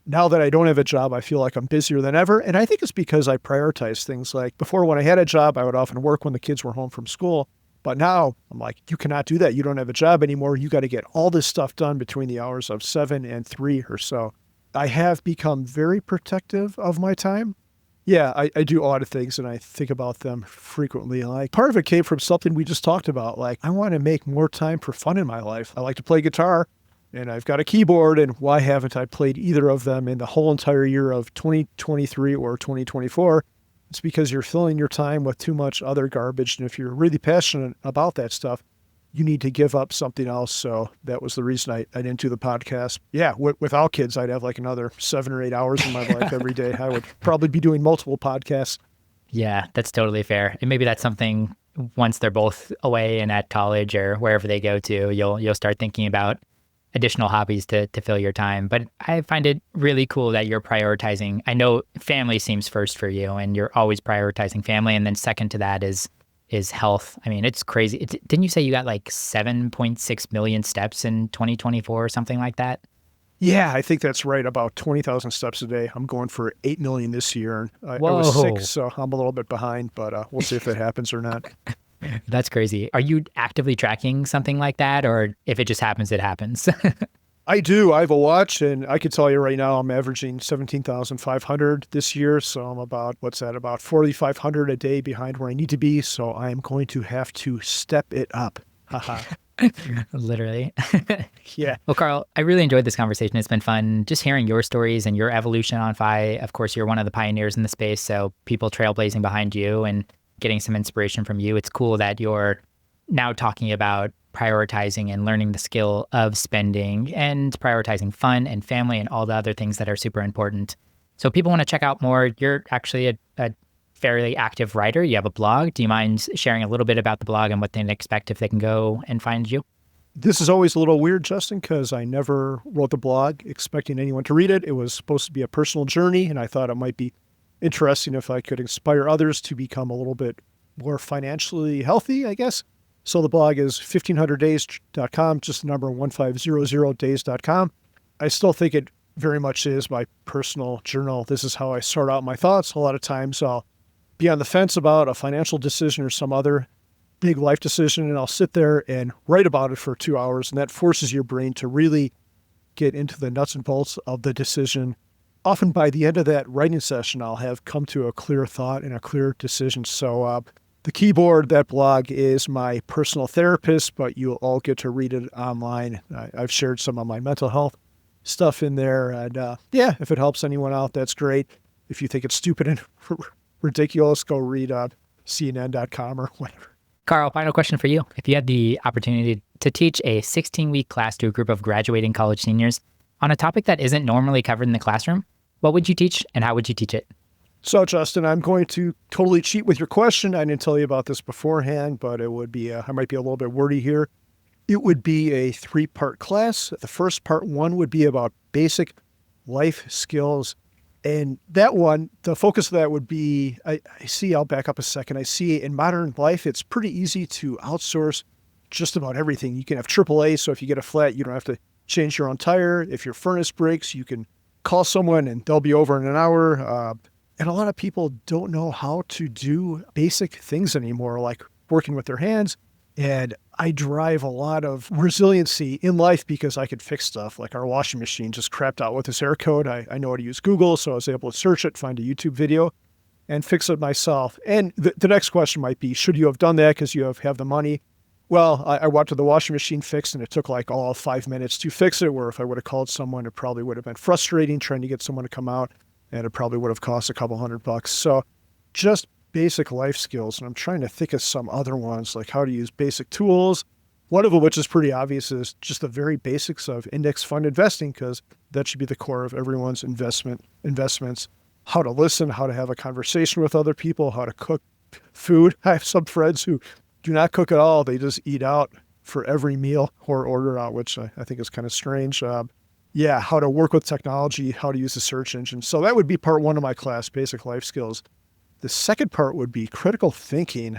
[SPEAKER 2] now that I don't have a job, I feel like I'm busier than ever. And I think it's because I prioritize things. Like before, when I had a job, I would often work when the kids were home from school. But now I'm like, you cannot do that. You don't have a job anymore. You got to get all this stuff done between the hours of 7 and 3 or so. I have become very protective of my time. Yeah, I do audit things and I think about them frequently. Like part of it came from something we just talked about. Like I want to make more time for fun in my life. I like to play guitar and I've got a keyboard, and why haven't I played either of them in the whole entire year of 2023 or 2024? It's because you're filling your time with too much other garbage. And if you're really passionate about that stuff, you need to give up something else. So that was the reason I didn't do the podcast. Yeah, without kids, I'd have like another 7 or 8 hours in my life every day. I would probably be doing multiple podcasts.
[SPEAKER 1] Yeah, that's totally fair. And maybe that's something once they're both away and at college or wherever they go to, you'll start thinking about additional hobbies to fill your time. But I find it really cool that you're prioritizing. I know family seems first for you and you're always prioritizing family. And then second to that is health. I mean, it's crazy. Didn't you say you got like 7.6 million steps in 2024 or something like that?
[SPEAKER 2] Yeah, I think that's right. About 20,000 steps a day. I'm going for 8 million this year. I
[SPEAKER 1] Whoa.
[SPEAKER 2] was sick, so I'm a little bit behind, but we'll see if that happens or not.
[SPEAKER 1] That's crazy. Are you actively tracking something like that? Or if it just happens, it happens?
[SPEAKER 2] I do. I have a watch, and I can tell you right now I'm averaging 17,500 this year. So I'm about 4,500 a day behind where I need to be. So I am going to have to step it up. Haha.
[SPEAKER 1] Literally.
[SPEAKER 2] Yeah.
[SPEAKER 1] Well, Carl, I really enjoyed this conversation. It's been fun just hearing your stories and your evolution on Fi. Of course, you're one of the pioneers in the space, so people trailblazing behind you and getting some inspiration from you. It's cool that you're now talking about prioritizing and learning the skill of spending and prioritizing fun and family and all the other things that are super important. So people want to check out more. You're actually a fairly active writer. You have a blog. Do you mind sharing a little bit about the blog and what they can expect if they can go and find you?
[SPEAKER 2] This is always a little weird, Justin, because I never wrote the blog expecting anyone to read it. It was supposed to be a personal journey, and I thought it might be interesting if I could inspire others to become a little bit more financially healthy, I guess. So the blog is 1500days.com, just the number 1500days.com. I still think it very much is my personal journal. This is how I sort out my thoughts. A lot of times I'll be on the fence about a financial decision or some other big life decision, and I'll sit there and write about it for 2 hours, and that forces your brain to really get into the nuts and bolts of the decision. Often by the end of that writing session, I'll have come to a clear thought and a clear decision. So the keyboard, that blog is my personal therapist, but you'll all get to read it online. I've shared some of my mental health stuff in there. And yeah, if it helps anyone out, that's great. If you think it's stupid and ridiculous, go read CNN.com or whatever.
[SPEAKER 1] Carl, final question for you. If you had the opportunity to teach a 16-week class to a group of graduating college seniors on a topic that isn't normally covered in the classroom, what would you teach and how would you teach it?
[SPEAKER 2] So, Justin, I'm going to totally cheat with your question. I didn't tell you about this beforehand, but it would be, I might be a little bit wordy here. It would be a 3-part class. The first part 1 would be about basic life skills. And that one, the focus of that would be, I'll back up a second. I see in modern life, it's pretty easy to outsource just about everything. You can have AAA, so if you get a flat, you don't have to change your own tire. If your furnace breaks, you can call someone and they'll be over in an hour. And a lot of people don't know how to do basic things anymore, like working with their hands. And I drive a lot of resiliency in life because I could fix stuff. Like our washing machine just crapped out with this error code. I know how to use Google, so I was able to search it, find a YouTube video, and fix it myself. And the next question might be, should you have done that because you have the money? Well, I wanted the washing machine fixed, and it took like all of 5 minutes to fix it, where if I would have called someone, it probably would have been frustrating trying to get someone to come out, and it probably would have cost a couple $100. So just basic life skills. And I'm trying to think of some other ones, like how to use basic tools. One of them, which is pretty obvious, is just the very basics of index fund investing, because that should be the core of everyone's investments. How to listen, how to have a conversation with other people, how to cook food. I have some friends who do not cook at all. They just eat out for every meal or order out, which I think is kind of strange. How to work with technology, how to use the search engine. So that would be part 1 of my class, basic life skills. The second part would be critical thinking.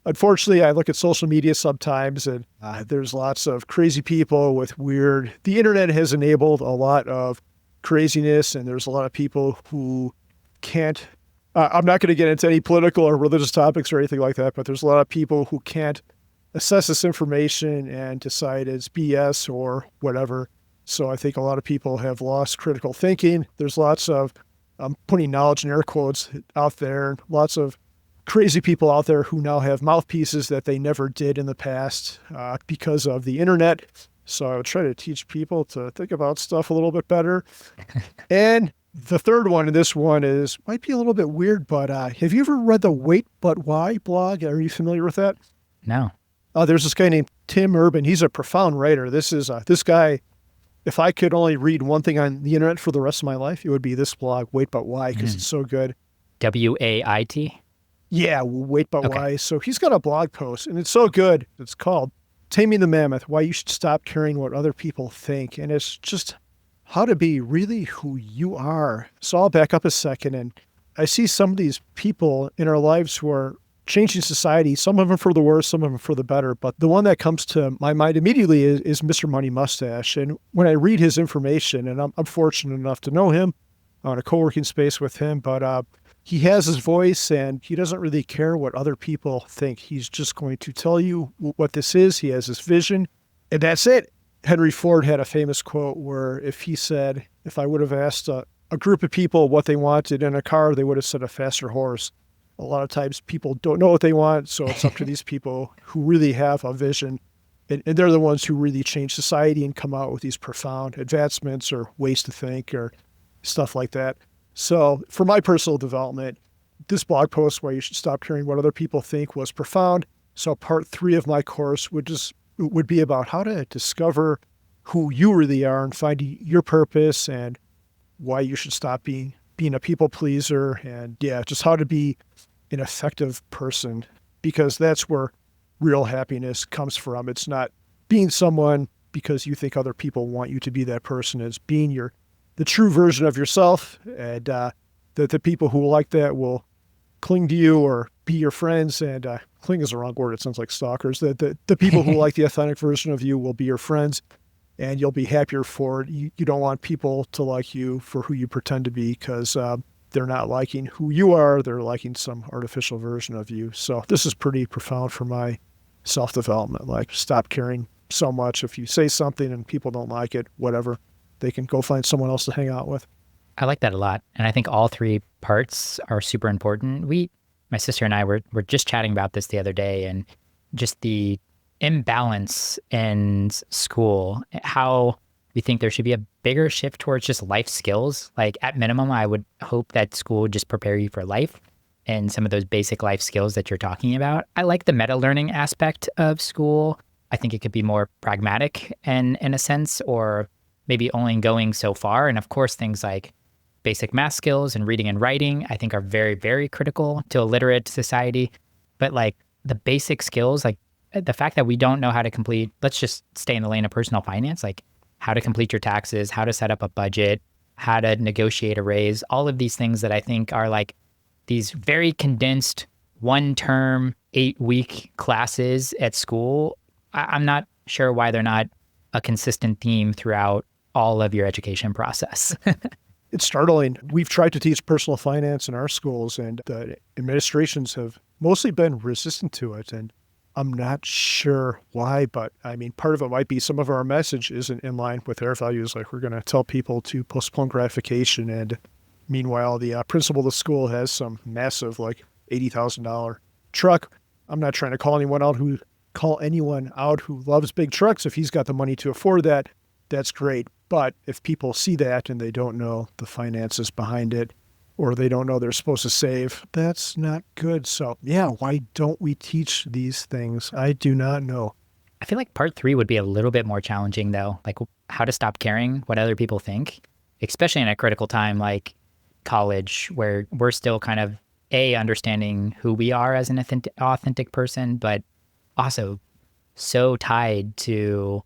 [SPEAKER 2] Unfortunately, I look at social media sometimes, and there's lots of crazy people with the internet has enabled a lot of craziness, and there's a lot of people who can't, I'm not going to get into any political or religious topics or anything like that, but there's a lot of people who can't assess this information and decide it's BS or whatever. So I think a lot of people have lost critical thinking. There's lots of, I'm putting knowledge in air quotes out there, lots of crazy people out there who now have mouthpieces that they never did in the past because of the internet. So I would try to teach people to think about stuff a little bit better. And the third one, and this one might be a little bit weird, but have you ever read the Wait But Why blog? Are you familiar with that?
[SPEAKER 1] No.
[SPEAKER 2] There's this guy named Tim Urban. He's a profound writer. This guy, if I could only read one thing on the internet for the rest of my life, it would be this blog, Wait But Why, because it's so good.
[SPEAKER 1] WAIT?
[SPEAKER 2] Yeah, Wait But Why. So he's got a blog post, and it's so good. It's called Taming the Mammoth, Why You Should Stop Caring What Other People Think. And it's just how to be really who you are. So I'll back up a second, and I see some of these people in our lives who are changing society, some of them for the worse, some of them for the better. But the one that comes to my mind immediately is Mr. Money Mustache. And when I read his information, and I'm fortunate enough to know him, I'm in a co-working space with him, but he has his voice and he doesn't really care what other people think. He's just going to tell you what this is. He has his vision, and that's it. Henry Ford had a famous quote where if I would have asked a group of people what they wanted in a car, they would have said a faster horse. A lot of times people don't know what they want, so it's up to these people who really have a vision. And they're the ones who really change society and come out with these profound advancements or ways to think or stuff like that. So for my personal development, this blog post, Why You Should Stop Caring What Other People Think, was profound. So part 3 of my course would be about how to discover who you really are and find your purpose and why you should stop being a people pleaser, and just how to be an effective person, because that's where real happiness comes from. It's not being someone because you think other people want you to be that person. It's being the true version of yourself, and that the people who like that will cling to you or be your friends, and cling is the wrong word. It sounds like stalkers. The people who like the authentic version of you will be your friends, and you'll be happier for it. You don't want people to like you for who you pretend to be, because they're not liking who you are. They're liking some artificial version of you. So this is pretty profound for my self-development. Like, stop caring so much. If you say something and people don't like it, whatever, they can go find someone else to hang out with.
[SPEAKER 1] I like that a lot. And I think all three parts are super important. My sister and I were just chatting about this the other day, and just the imbalance in school, how we think there should be a bigger shift towards just life skills. Like, at minimum, I would hope that school would just prepare you for life and some of those basic life skills that you're talking about. I like the meta learning aspect of school. I think it could be more pragmatic in a sense, or maybe only going so far. And of course, things like basic math skills and reading and writing, I think, are very, very critical to a literate society. But like the basic skills, like the fact that we don't know how to complete, let's just stay in the lane of personal finance, like how to complete your taxes, how to set up a budget, how to negotiate a raise, all of these things that I think are like these very condensed 1-term, 8-week classes at school. I'm not sure why they're not a consistent theme throughout all of your education process.
[SPEAKER 2] It's startling. We've tried to teach personal finance in our schools, and the administrations have mostly been resistant to it. And I'm not sure why, but I mean, part of it might be some of our message isn't in line with their values. Like, we're going to tell people to postpone gratification. And meanwhile, the principal of the school has some massive, like $80,000 truck. I'm not trying to call anyone out who loves big trucks. If he's got the money to afford that, that's great. But if people see that and they don't know the finances behind it, or they don't know they're supposed to save, that's not good. So yeah, why don't we teach these things? I do not know.
[SPEAKER 1] I feel like part 3 would be a little bit more challenging, though, like how to stop caring what other people think, especially in a critical time like college, where we're still kind of understanding who we are as an authentic person, but also so tied to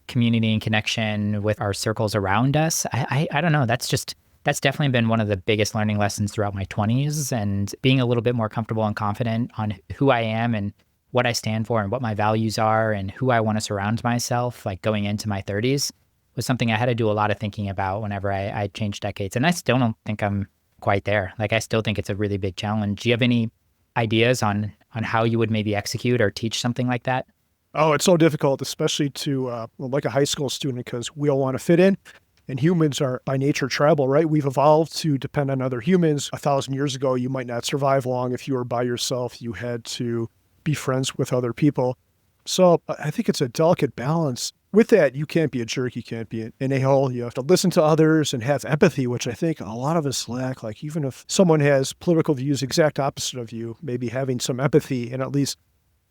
[SPEAKER 1] community and connection with our circles around us. I don't know. That's definitely been one of the biggest learning lessons throughout my 20s, and being a little bit more comfortable and confident on who I am and what I stand for and what my values are and who I want to surround myself, like going into my 30s, was something I had to do a lot of thinking about whenever I changed decades. And I still don't think I'm quite there. Like, I still think it's a really big challenge. Do you have any ideas on how you would maybe execute or teach something like that?
[SPEAKER 2] Oh, it's so difficult, especially to like a high school student, because we all want to fit in. And humans are by nature tribal, right? We've evolved to depend on other humans. 1,000 years ago, you might not survive long if you were by yourself. You had to be friends with other people. So I think it's a delicate balance. With that, you can't be a jerk. You can't be an a-hole. You have to listen to others and have empathy, which I think a lot of us lack. Like, even if someone has political views exact opposite of you, maybe having some empathy and at least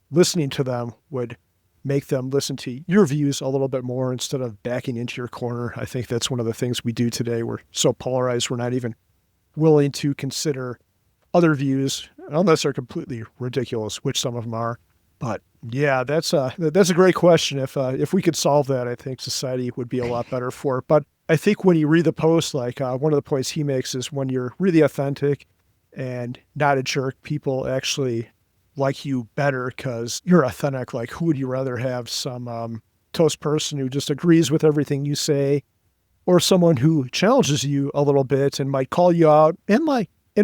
[SPEAKER 2] listening to them would make them listen to your views a little bit more instead of backing into your corner. I think that's one of the things we do today. We're so polarized, we're not even willing to consider other views unless they're completely ridiculous, which some of them are. But yeah, that's a great question. If we could solve that, I think society would be a lot better for it. But I think when you read the post, like one of the points he makes is when you're really authentic and not a jerk, people actually like you better because you're authentic. Like, who would you rather have? Some toast person who just agrees with everything you say, or someone who challenges you a little bit and might call you out in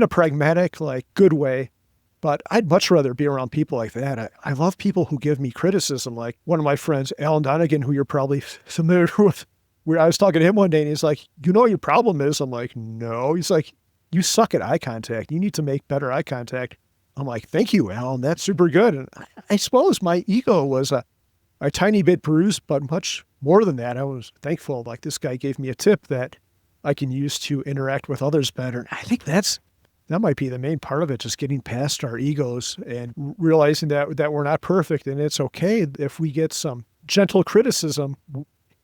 [SPEAKER 2] a pragmatic, like, good way. But I'd much rather be around people like that. I love people who give me criticism. Like one of my friends, Alan Donegan, who you're probably familiar with, where I was talking to him one day and he's like, you know what your problem is? I'm like, no. He's like, you suck at eye contact. You need to make better eye contact. I'm like, thank you, Alan. That's super good. And I suppose my ego was a tiny bit bruised, but much more than that. I was thankful. Like, this guy gave me a tip that I can use to interact with others better. And I think that might be the main part of it, just getting past our egos and realizing that we're not perfect. And it's okay if we get some gentle criticism.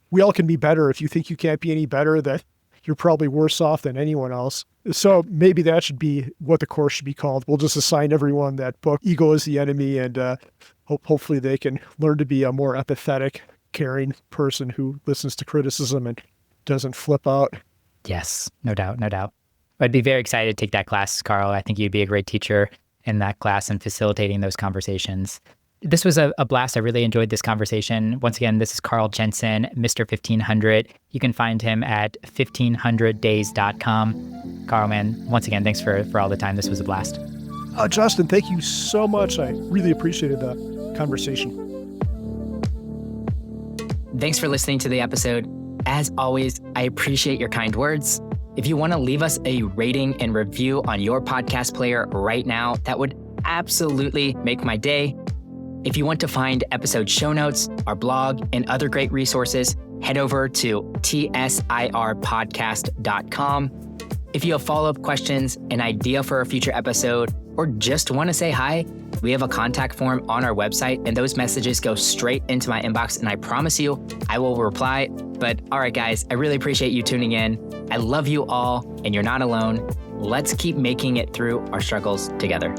[SPEAKER 2] We all can be better. If you think you can't be any better, that you're probably worse off than anyone else. So maybe that should be what the course should be called. We'll just assign everyone that book, Ego is the Enemy, and hopefully they can learn to be a more empathetic, caring person who listens to criticism and doesn't flip out.
[SPEAKER 1] Yes, no doubt, no doubt. I'd be very excited to take that class, Carl. I think you'd be a great teacher. in that class and facilitating those conversations. This was a blast. I really enjoyed this conversation. Once again, this is Carl Jensen, Mr. 1500. You can find him at 1500days.com. Carl, man, once again, thanks for all the time. This was a blast.
[SPEAKER 2] Justin, thank you so much. I really appreciated the conversation.
[SPEAKER 1] Thanks for listening to the episode. As always, I appreciate your kind words. If you want to leave us a rating and review on your podcast player right now, that would absolutely make my day. If you want to find episode show notes, our blog, and other great resources, head over to tsirpodcast.com. If you have follow-up questions, an idea for a future episode, or just want to say hi, we have a contact form on our website, and those messages go straight into my inbox, and I promise you, I will reply. But all right, guys, I really appreciate you tuning in. I love you all, and you're not alone. Let's keep making it through our struggles together.